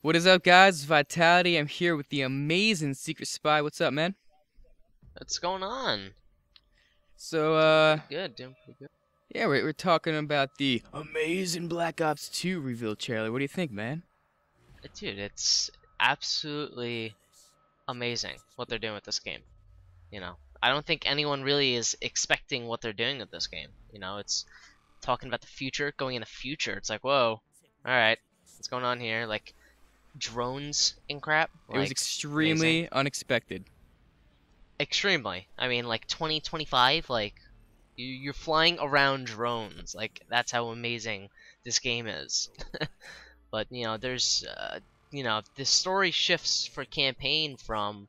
What is up, guys? It's Vitality. I'm here with the amazing Secret Spy. What's up, man? What's going on? So, Doing pretty good. yeah, we're talking about the amazing Black Ops 2 reveal trailer. What do you think, man? Dude, it's absolutely amazing what they're doing with this game. I don't think anyone really is expecting what they're doing with this game. It's talking about the future, going in the future. It's like, whoa, alright, what's going on here? Like, drones and crap? It was Like, amazing. extremely unexpected. Extremely. I mean, like, 2025, like, you're flying around drones. Like, that's how amazing this game is. But there's the story shifts for campaign from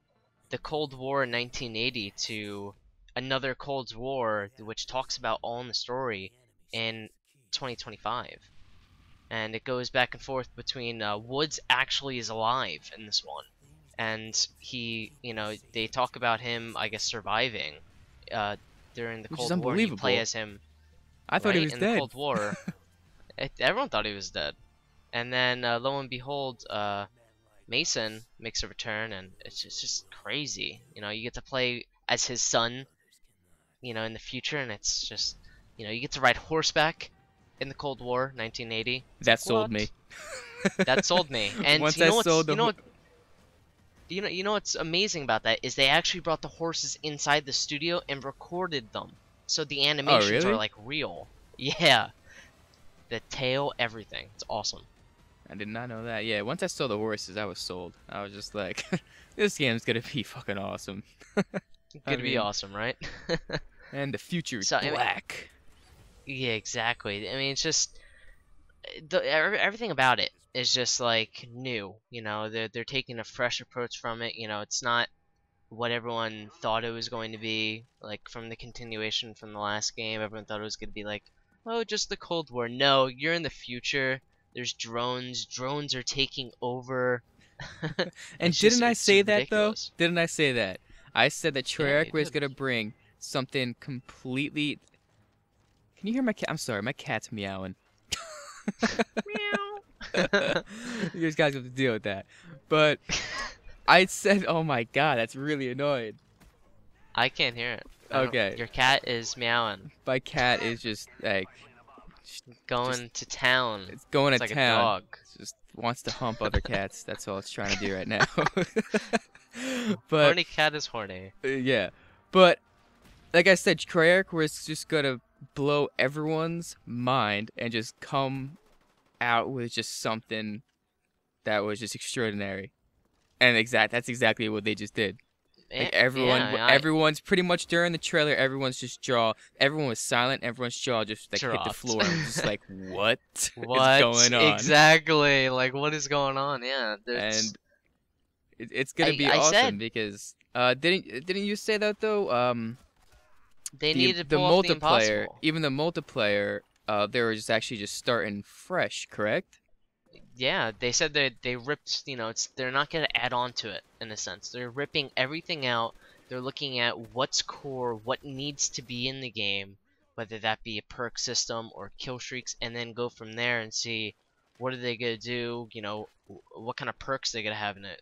the Cold War in 1980 to another Cold War, which talks about all in the story in 2025, and it goes back and forth between Woods actually is alive in this one, and they talk about him, I guess, surviving during the Which is Cold War, and you play unbelievable. as him, I thought he right, was in the dead. Cold War. Everyone thought he was dead. And then, lo and behold, Mason makes a return, and it's just crazy. You get to play as his son, in the future, and it's just, you get to ride horseback in the Cold War, 1980. It's That like, sold me. what? That sold me. And Once you I know what's, sold the. you know what's amazing about that is they actually brought the horses inside the studio and recorded them, so the Oh, animations are really? like real. Yeah, the tail, everything. It's awesome. I did not know that. Yeah, once I saw the horses, I was sold. I was just like, this game's gonna be fucking awesome. I Gonna be mean, awesome, right? and the future is So I mean, black. yeah, exactly. I mean, it's just everything about it is just like new. They're taking a fresh approach from it. It's not what everyone thought it was going to be. Like from the continuation from the last game, everyone thought it was going to be like, oh, just the Cold War. No, you're in the future. There's drones. Drones are taking over. And didn't I It's say that though? ridiculous. Didn't I say that? I said that Yeah, Treyarch you was did. gonna bring something completely. Can you hear my cat? I'm sorry, my cat's meowing. Meow. You guys have to deal with that. But I said, oh my god, that's really annoying. I can't hear it. Okay, Your cat is meowing, my cat is just like, just going to town. it's going to It's like a town. dog. It just wants to hump other cats. That's all it's trying to do right now. But Horny cat is horny. yeah, but like I said, Treyarch was just gonna blow everyone's mind and just come out with just something that was just extraordinary. And that's exactly what they just did. Like Yeah, everyone's pretty much during the trailer, everyone was silent, everyone's jaw just like hit the dropped. floor and was just like, what is What going on? exactly? Like, what is going on? Yeah, And it's gonna be I awesome said because didn't you say that though? they The needed to the pull off the multiplayer, impossible. even the multiplayer, they were just actually just starting fresh, correct? Yeah, they said that they ripped. They're not gonna add on to it in a sense. They're ripping everything out. They're looking at what's core, what needs to be in the game, whether that be a perk system or kill streaks, and then go from there and see what are they gonna do. What kind of perks they're gonna have in it.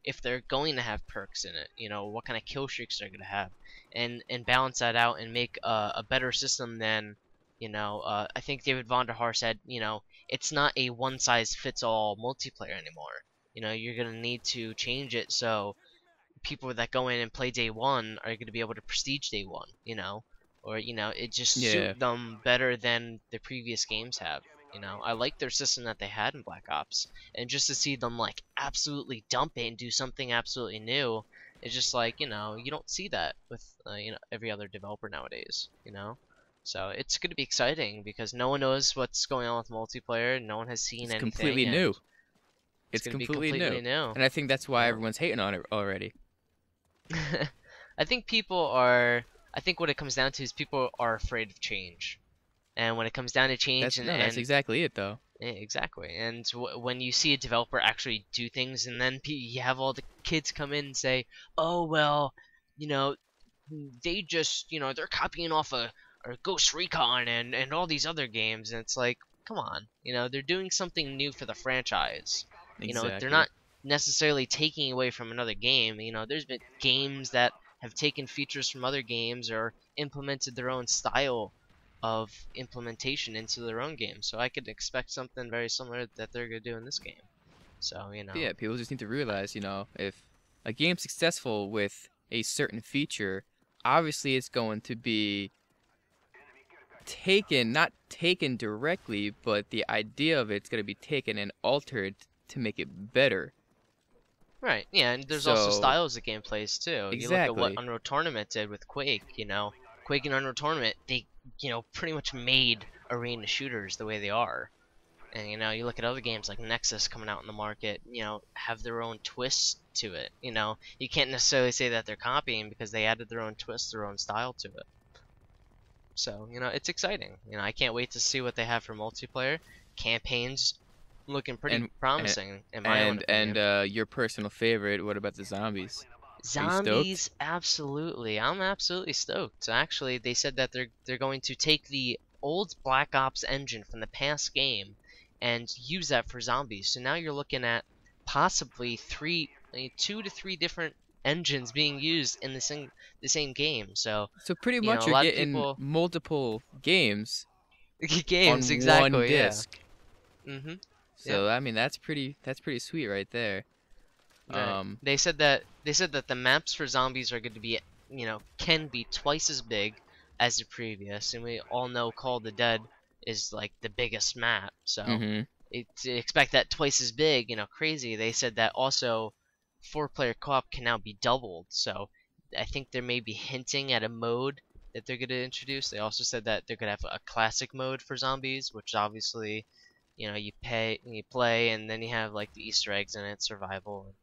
If they're going to have perks in it, what kind of kill streaks they're gonna have, and balance that out and make a better system than. I think David Vonderhaar said, it's not a one-size-fits-all multiplayer anymore. You're gonna need to change it so people that go in and play day one are gonna be able to prestige day one. Or it just Yeah. suit them better than the previous games have. I like their system that they had in Black Ops, and just to see them like absolutely dump it and do something absolutely new, it's just like you don't see that with every other developer nowadays. So it's going to be exciting because no one knows what's going on with multiplayer. No one has seen It's anything, completely and new. it's It's going to be completely new. completely new. And I think that's why Yep. everyone's hating on it already. I think people are. I think what it comes down to is people are afraid of change, and when it comes down to change, That's and exactly it though. exactly, and when you see a developer actually do things, and then you have all the kids come in and say, "Oh well, you know, they just they're copying off a or Ghost Recon and all these other games," and it's like, come on, they're doing something new for the franchise. You know, they're Exactly. not necessarily taking away from another game. You know, there's been games that have taken features from other games or implemented their own style of implementation into their own game. So I could expect something very similar that they're gonna do in this game. So, you But know, yeah, people just need to realize, if a game's successful with a certain feature, obviously it's going to be taken, not taken directly, but the idea of it's going to be taken and altered to make it better. right, yeah, and there's also So, styles of gameplays too. You look at what exactly. Unreal Tournament did with Quake, you know. Quake and Unreal Tournament, they, you know, pretty much made arena shooters the way they are. And you know, you look at other games like Nexus coming out in the market, you know, have their own twist to it. You know, you can't necessarily say that they're copying because they added their own twist, their own style to it. So, you know, it's exciting. You know, I can't wait to see what they have for multiplayer. Campaigns looking pretty And and promising in my own and opinion. your personal favorite, what about the zombies? Are you stoked? Zombies, absolutely. I'm absolutely stoked. Actually, they said that they're going to take the old Black Ops engine from the past game and use that for zombies. So now you're looking at possibly two to three different engines being used in the same game. So, So pretty you know, much a you're lot of getting people multiple games games on one exactly, yeah. disc. Mhm. Yep. So I mean that's pretty sweet right there. Right. Um, They said that the maps for zombies are going to be, you know, can be twice as big as the previous, and we all know Call of the Dead is like the biggest map, so mhm. to expect that twice as big, you know, crazy. They said that also four-player co-op can now be doubled, so I think they may be hinting at a mode that they're going to introduce. They also said that they're going to have a classic mode for zombies, which obviously, you know, you play, and then you have like the Easter eggs in it, survival.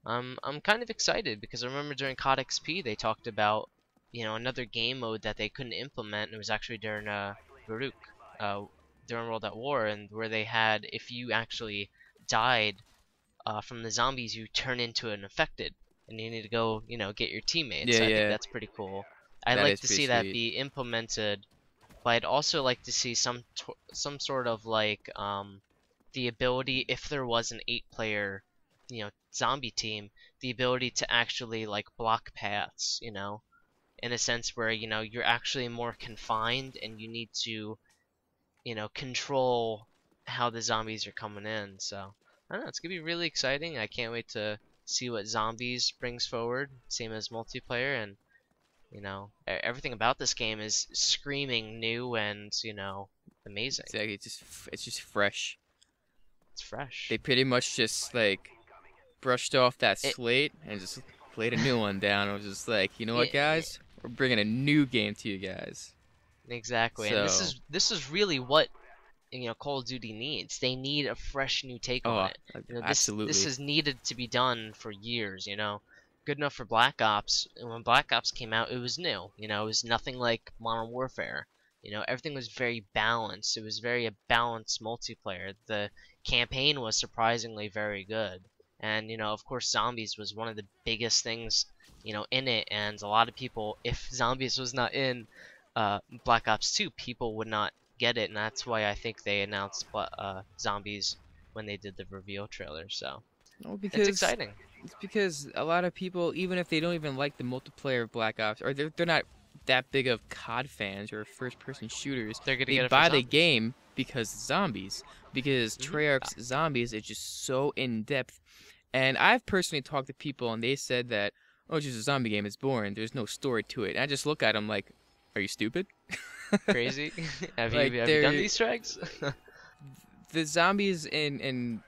I'm kind of excited because I remember during COD XP they talked about, you know, another game mode that they couldn't implement, and it was actually during Baruch, uh, during World at War, and where they had, if you actually died from the zombies, you turn into an infected, and you need to go, you know, get your teammates. Yeah, I think yeah. that's pretty cool. I'd That like is to pretty see that sweet. be implemented, but I'd also like to see some sort of like the ability, if there was an 8-player, you know, zombie team, the ability to actually like block paths, you know, in a sense where, you know, you're actually more confined and you need to, you know, control how the zombies are coming in. So I don't know, it's gonna be really exciting. I can't wait to see what zombies brings forward, same as multiplayer. And you know, everything about this game is screaming new and, you know, amazing. Exactly. It's just fresh. It's They fresh. pretty much just like brushed off that It, slate and just laid a new one down. It was just like, you know what, it guys? We're bringing a new game to you guys. Exactly, and this So, is this is really what, you know, Call of Duty needs. They need a fresh new take on oh, it. You know, this absolutely. has needed to be done for years. You know, good enough for Black Ops. And when Black Ops came out, it was new. You know, it was nothing like Modern Warfare. You know, everything was very balanced. It was very a balanced multiplayer. The campaign was surprisingly very good, and you know, of course, zombies was one of the biggest things, you know, in it. And a lot of people, if zombies was not in Black Ops 2, people would not get it, and that's why I think they announced zombies when they did the reveal trailer. So No, it's because exciting. it's because a lot of people, even if they don't even like the multiplayer of Black Ops, or they're not that big of COD fans or first-person shooters, They're gonna they get it for buy the zombies. game because zombies, because Hmm. Treyarch's zombies is just so in depth. And I've personally talked to people, and they said that, oh, it's just a zombie game. It's boring. There's no story to it. And I just look at them like, are you stupid? Crazy. Like Have you done these tracks? the zombies in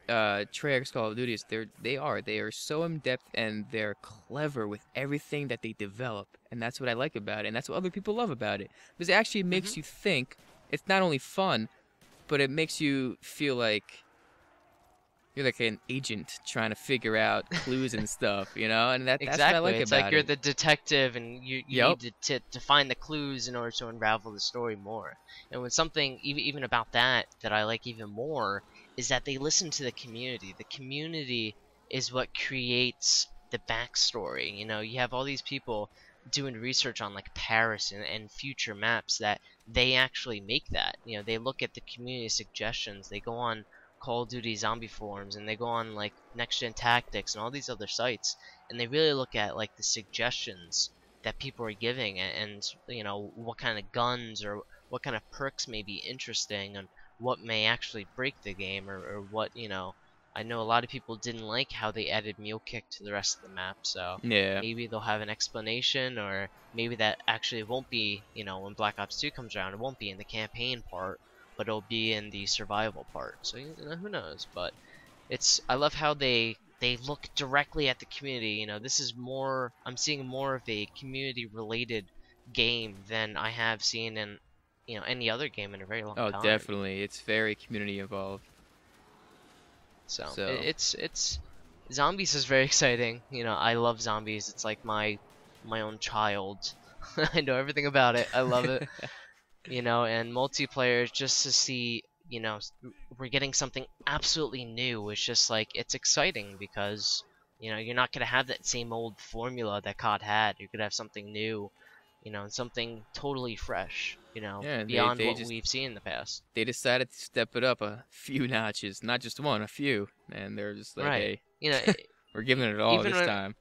Treyarch's Call of Duty, they are so in depth and they're clever with everything that they develop, and that's what I like about it, and that's what other people love about it, because it actually Hmm. makes you think. It's not only fun, but it makes you feel like you're like an agent trying to figure out clues and stuff, and that's what I Exactly. like It's like about you're it. the detective and you Yep. need to find the clues in order to unravel the story more. And with something even about that I like even more is that they listen to the community. The community is what creates the backstory. You know, you have all these people doing research on like Paris and future maps that they actually make that. You know, they look at the community suggestions, they go on Call of Duty zombie forums, and they go on like Next Gen Tactics and all these other sites, and they really look at like the suggestions that people are giving, and you know, what kind of guns or what kind of perks may be interesting, and what may actually break the game, or what, you know. I know a lot of people didn't like how they added Mule Kick to the rest of the map, so Yeah. maybe they'll have an explanation, or maybe that actually won't be, you know, when Black Ops 2 comes around, it won't be in the campaign part, but it'll be in the survival part. So, you know, who knows? But I love how they look directly at the community. You know, this is more, I'm seeing more of a community related game than I have seen in, you know, any other game in a very long Oh, time. definitely. It's very community involved. So, So it's zombies is very exciting. You know, I love zombies. It's like my own child. I know everything about it. I love it. You know, and multiplayer, just to see, you know, we're getting something absolutely new. It's just like, it's exciting because, you know, you're not gonna have that same old formula that COD had. You're gonna have something new, you know, and something totally fresh, you know, yeah, beyond they what just we've seen in the past. they decided to step it up a few notches, not just one, a few, and they're just like, Right. hey, You know, we're giving it all even this when time.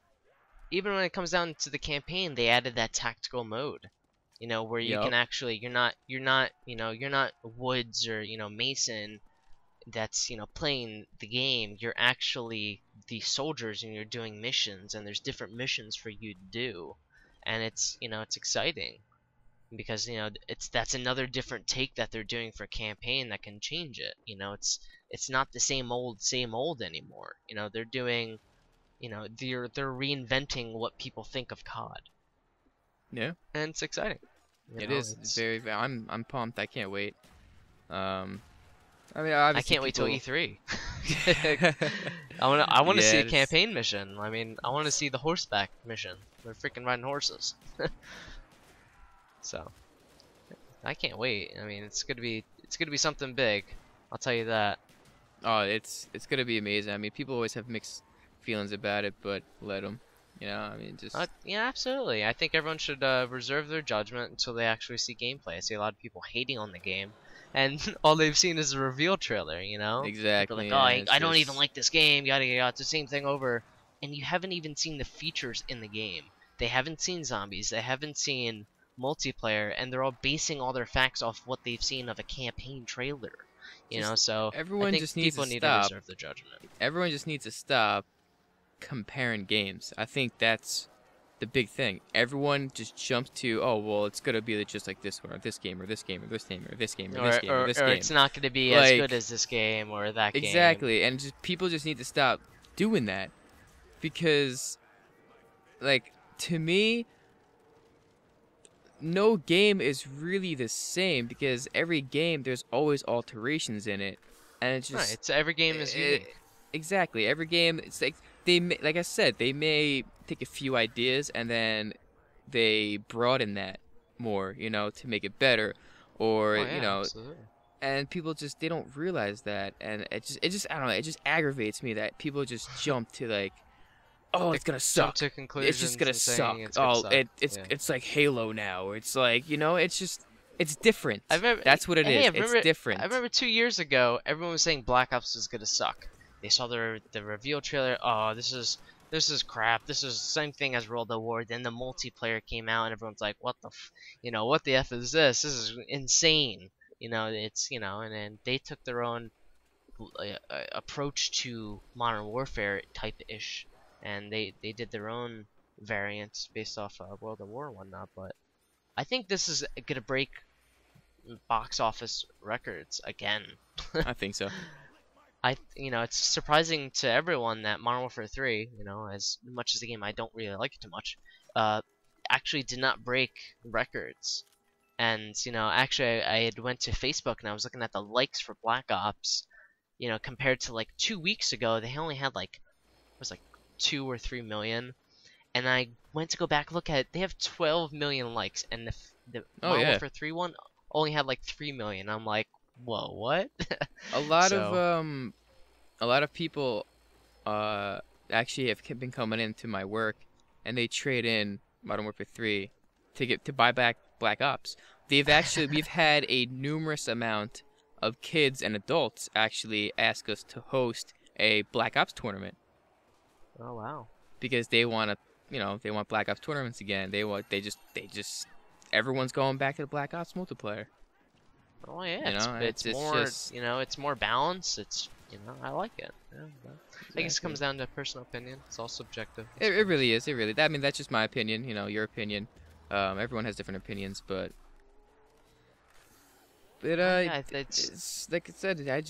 even when it comes down to the campaign, they added that tactical mode. You know, where you can Yup. actually, you know, you're not Woods or, you know, Mason that's, you know, playing the game. You're actually the soldiers, and you're doing missions, and there's different missions for you to do, and it's, you know, it's exciting because, you know, that's another different take that they're doing for campaign that can change it. You know, it's not the same old anymore. You know, they're doing, you know, they're reinventing what people think of COD, Yeah, and it's exciting. You it know, is it's very. I'm pumped. I can't wait. Um, I mean, I obviously can't wait till people. E3. I wanna see Yeah, a it's, campaign mission. I mean, I wanna see the horseback mission. They're freaking riding horses. So I can't wait. I mean, it's gonna be something big. I'll tell you that. oh, it's gonna be amazing. I mean, people always have mixed feelings about it, but let them. You know, I mean, just Yeah, absolutely. I think everyone should reserve their judgment until they actually see gameplay. I see a lot of people hating on the game, and all they've seen is a reveal trailer. You know, people are like, exactly. "Oh, Yeah, it's I don't even just like this game. Yada yada. It's the same thing over." And you haven't even seen the features in the game. They haven't seen zombies. They haven't seen multiplayer, and they're all basing all their facts off what they've seen of a campaign trailer. You know, just so I everyone think just needs to people need to stop. reserve their judgment. Everyone just needs to stop comparing games. I think that's the big thing. Everyone just jumps to, oh well, it's gonna be just like this one, or this game, or this game, or this game, or this game, or this game, or this Or game. it's not going to be as good Like as this game or that game. exactly, and just people just need to stop doing that because, like, to me, no game is really the same because every game there's always alterations in it, and it's Right, just it's every game is unique. exactly every game. It's like like I said, they may take a few ideas and then they broaden that more, you know, to make it better, or Oh you yeah, know, absolutely. and people just they don't realize that, and it just I don't know, it just aggravates me that people just jump to like, oh, They it's gonna jump suck. to It's just conclusions gonna and saying suck. it's gonna Oh, suck. it's Yeah. it's like Halo now. Or it's like, you know, it's different. I remember. That's what it Hey, is. It's I different. remember 2 years ago, everyone was saying Black Ops was gonna suck. They saw the reveal trailer. Oh, this is crap. This is the same thing as World at War. Then the multiplayer came out, and everyone's like, what the, you know, what the f is this? This is insane. You know, it's, you know, and then they took their own approach to Modern Warfare type ish, and they did their own variants based off World at War and whatnot. But I think this is gonna break box office records again. I think so. You know, it's surprising to everyone that Modern Warfare 3, you know, as much as the game I don't really like it too much, uh, actually did not break records. And, you know, actually I had went to Facebook and I was looking at the likes for Black Ops, you know, compared to like 2 weeks ago, they only had like, it was like 2 or 3 million. And I went to go back look at it, they have 12 million likes, and the Oh Modern yeah. Warfare 3 one only had like 3 million. I'm like, whoa, what? A lot of So, a lot of people actually have been coming into my work and they trade in Modern Warfare 3 to buy back Black Ops. We've had a numerous amount of kids and adults actually ask us to host a Black Ops tournament Oh wow. because they want to, they want Black Ops tournaments again. They just everyone's going back to the Black Ops multiplayer. Oh yeah, It's it's more just it's more balanced. It's I like it. Yeah, but I guess it exactly. comes down to personal opinion. It's all subjective. It really is. It really. I mean, that's just my opinion. Your opinion. Everyone has different opinions, but Yeah, it's like I said.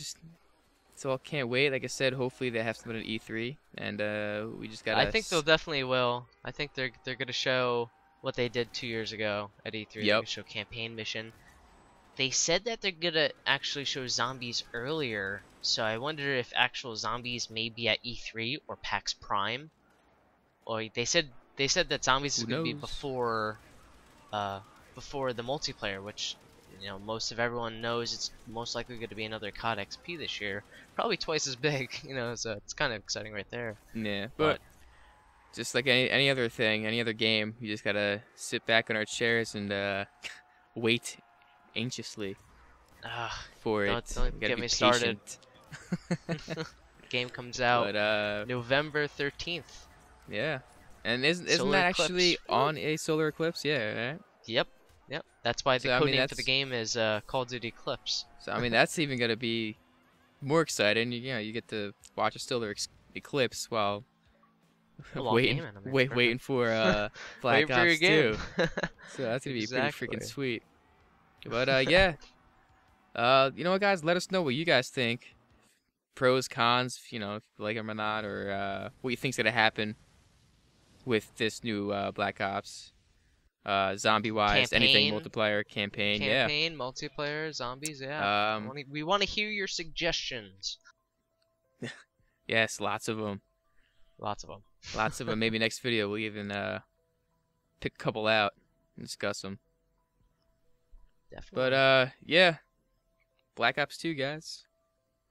So I can't wait. Like I said, hopefully they have something at E3, and we just gotta. I think they'll definitely will. I think they're gonna show what they did 2 years ago at E3. They're Yep. gonna show campaign mission. They said that they're gonna actually show zombies earlier, so I wonder if actual zombies may be at E3 or PAX Prime. Or they said that zombies is Who gonna be knows? before the multiplayer, which most of everyone knows it's most likely going to be another COD XP this year, probably twice as big. So it's kind of exciting right there. Yeah, but just like any other thing, any other game, you just gotta sit back on our chairs and wait anxiously for it. Don't You gotta get be me started. patient. Game comes out But November 13th. yeah, and isn't Solar that actually eclipse. on a solar eclipse? Yeah, right. Yep. That's why the So, I code mean, name for the that's game is Call of Duty Eclipse. so. I mean, that's even gonna be more exciting. You get to watch a solar eclipse while A long waiting, game, I mean, waiting for Black wait for your Ops game. 2. So that's gonna be pretty Exactly. freaking sweet. But yeah, you know what, guys? Let us know what you guys think. Pros, cons. If you like them or not, or what you think's gonna happen with this new Black Ops. Zombie-wise, anything Campaign. multiplayer, campaign, Campaign, multiplayer, zombies, yeah. yeah. We want to hear your suggestions. Yes, lots of them. Lots of them. Lots of them. Maybe next video we'll even pick a couple out and discuss them. Definitely. But yeah, Black Ops 2, guys.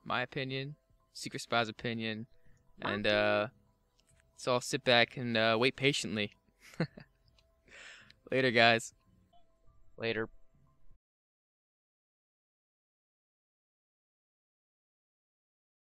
My opinion, Secret Spy's opinion, and so I'll sit back and wait patiently. Later, guys. Later.